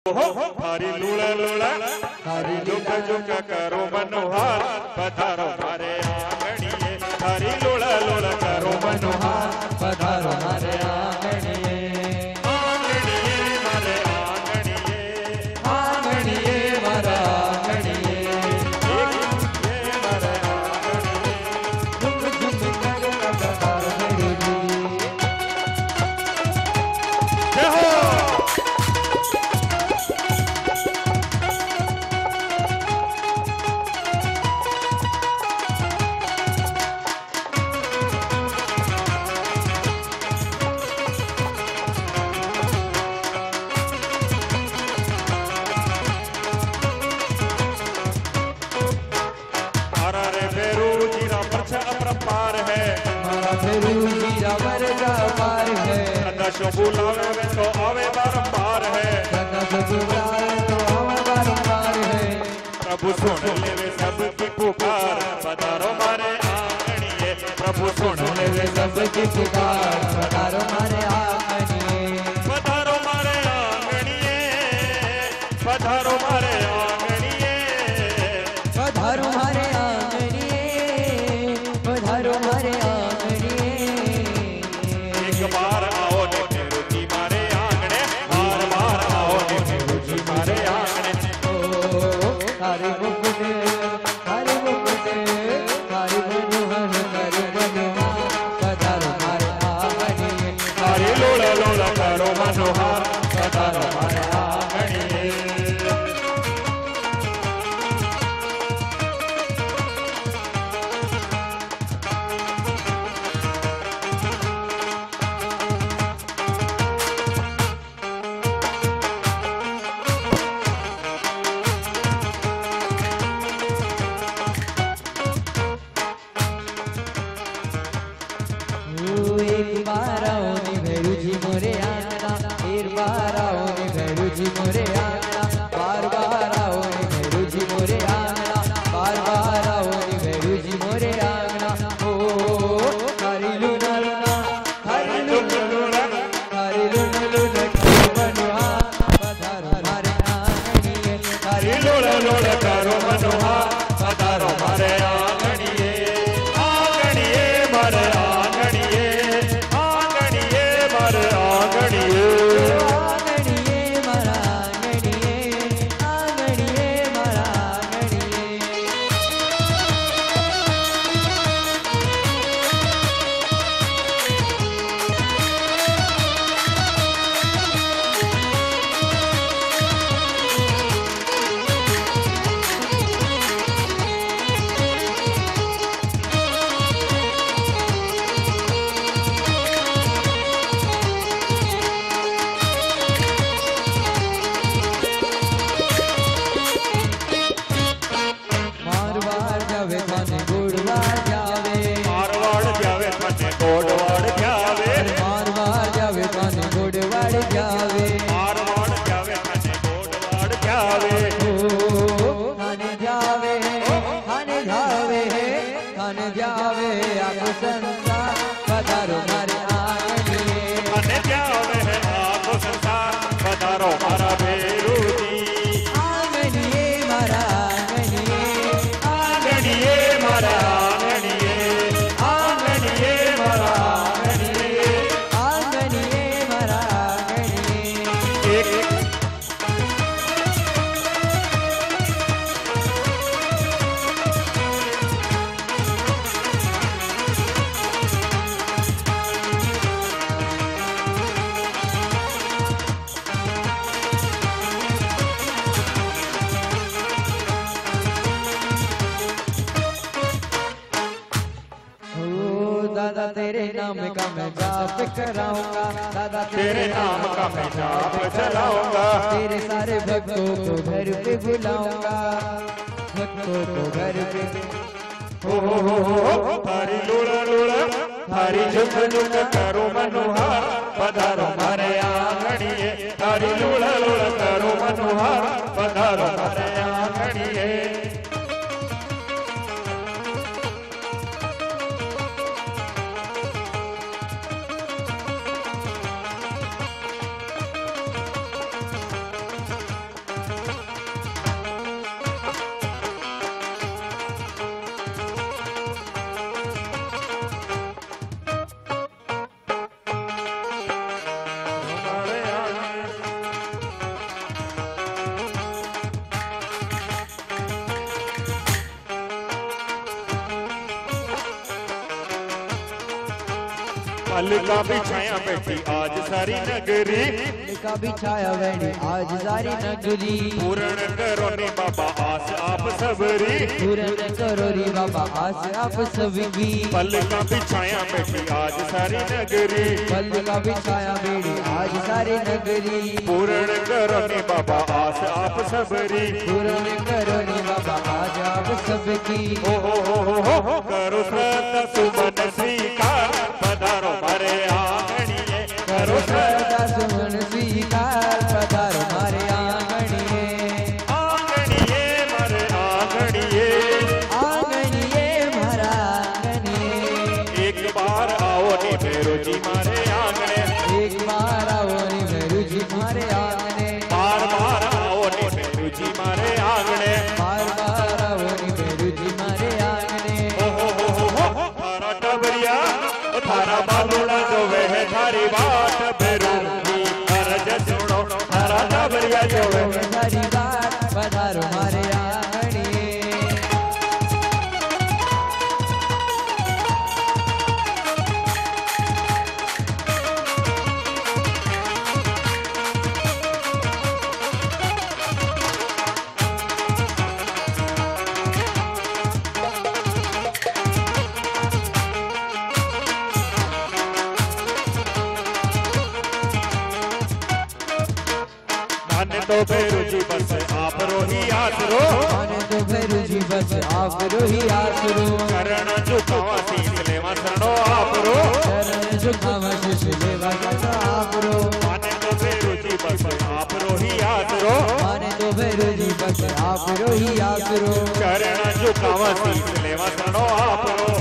थारी लूड़ा लूड़ा थारी झुक झुक करो मनोहार पधारो मारे आंगणिये थारी लूड़ा लूड़ा करो मनोहार पधारो मारे आंगणिये आंगणिये मारे आंगणिये आंगणिये मारा आंगणिये ये मारे आंगणिये झुम झुम करो पधारो मेरे जी जय हो शंभू लावे तो आवे बारंबार है प्रभु सुन लेवे सबकी पुकार पधारो मारे आंगणिये प्रभु सुन लेवे सबकी पुकार पधारो मारे आंगणिये पधारो मारे आंगणिये पधारो मारे आंगणिये पधारो मारे आंगणिये पधारो मारे आंगणिये एक बार आओ ने मेरू जी मारे आंगणे बार बार आओ ने मेरू जी मारे आंगणे हरि मुकुटे हरि मुकुटे हरि मनोहर हरि मनोहर पधारो मारे आंगणिये हरि लोला लोला करो मनोहर पधारो मारे आंगणिये मोरे आंगना बार बार आओ भैरू जी मोरे आंगना बार बार आओ भैरू जी मोरे आंगना ओ हरि लूना लूना हरि लूना लूना हरि लूना लूना करो मनोहार पधारो मारे आंगणिये हरि लोला लोला करो मनोहार पधारो मारे आंगणिये आंगणिये मारे आंगणिये आंगणिये मारे आंगणिये पधारो मारे आंगणिये अने जावे है आपो संसार पधारो मारा भैरू जी आंगणिये मारा आंगणिये आंगणिये मारा आंगणिये आंगणिये मारा आंगणिये आंगणिये मारा आंगणिये दादा तेरे नाम का मैं जाप कराऊंगा दादा तेरे नाम का मैं जाप चलाऊंगा तेरे सारे भक्तों को घर पे बुलाऊंगा भक्तों को घर पे हो थारी लूड़ा लूड़ा थारी झुक झुक करो मनोहार पधारो मारे आंगणिये थारी लूड़ा लूड़ा करो मनोहार पधारो मारे आंगणिये अलका बिछाया बैठी आज सारी नगरी, का बिछाया बैठी आज सारी नगरी। पूर्ण करो रे बाबा आस आप सबरी, पूर्ण करो रे बाबा आस आप सबकी। पल का बिछाया बैठी आज सारी नगरी, पल का बिछाया बैठी आज सारी नगरी। पूर्ण करो रे बाबा आस आप सबरी, पूर्ण करो रे बाबा आज आप सबकी। हो करो श्रद्धा सुमन स्वीकार, पधारो मारे आंगणिये, करो श्रद्धा सुमन स्वीकार, पधारो मारे आंगणिये। आंगणिये मारे आंगणिये, आंगणिये मारा आंगणिये। एक बार आओ नी भैरो जी मारे आंगणे, एक बार आओ नी भैरो जी मारे आंगणे। बार बार आओ नी भैरो जी मारे आंगणे, बार बार आओ नी भैरो जी मारे आंगणे। हो थारा टबरिया थारा बालुड़ा जो वह थारी बात भैरो जी अर्ज सुनो, थारा टबरिया जो वह थारी बात पधारो मारे आंगणे। माने तो भैरो जी बस आप रोही आसरो, माने तो भैरो जी बस आप रोही आसरो। करण झुकावा शीश लेवा शरणो आप रो, चरण झुकावा शीश लेवा शरणो आप रो। माने तो भैरो जी बस आप रोही आसरो, माने तो भैरो जी बस आप रोही आसरो। करण झुकावा शीश लेवा शरणो आप रो,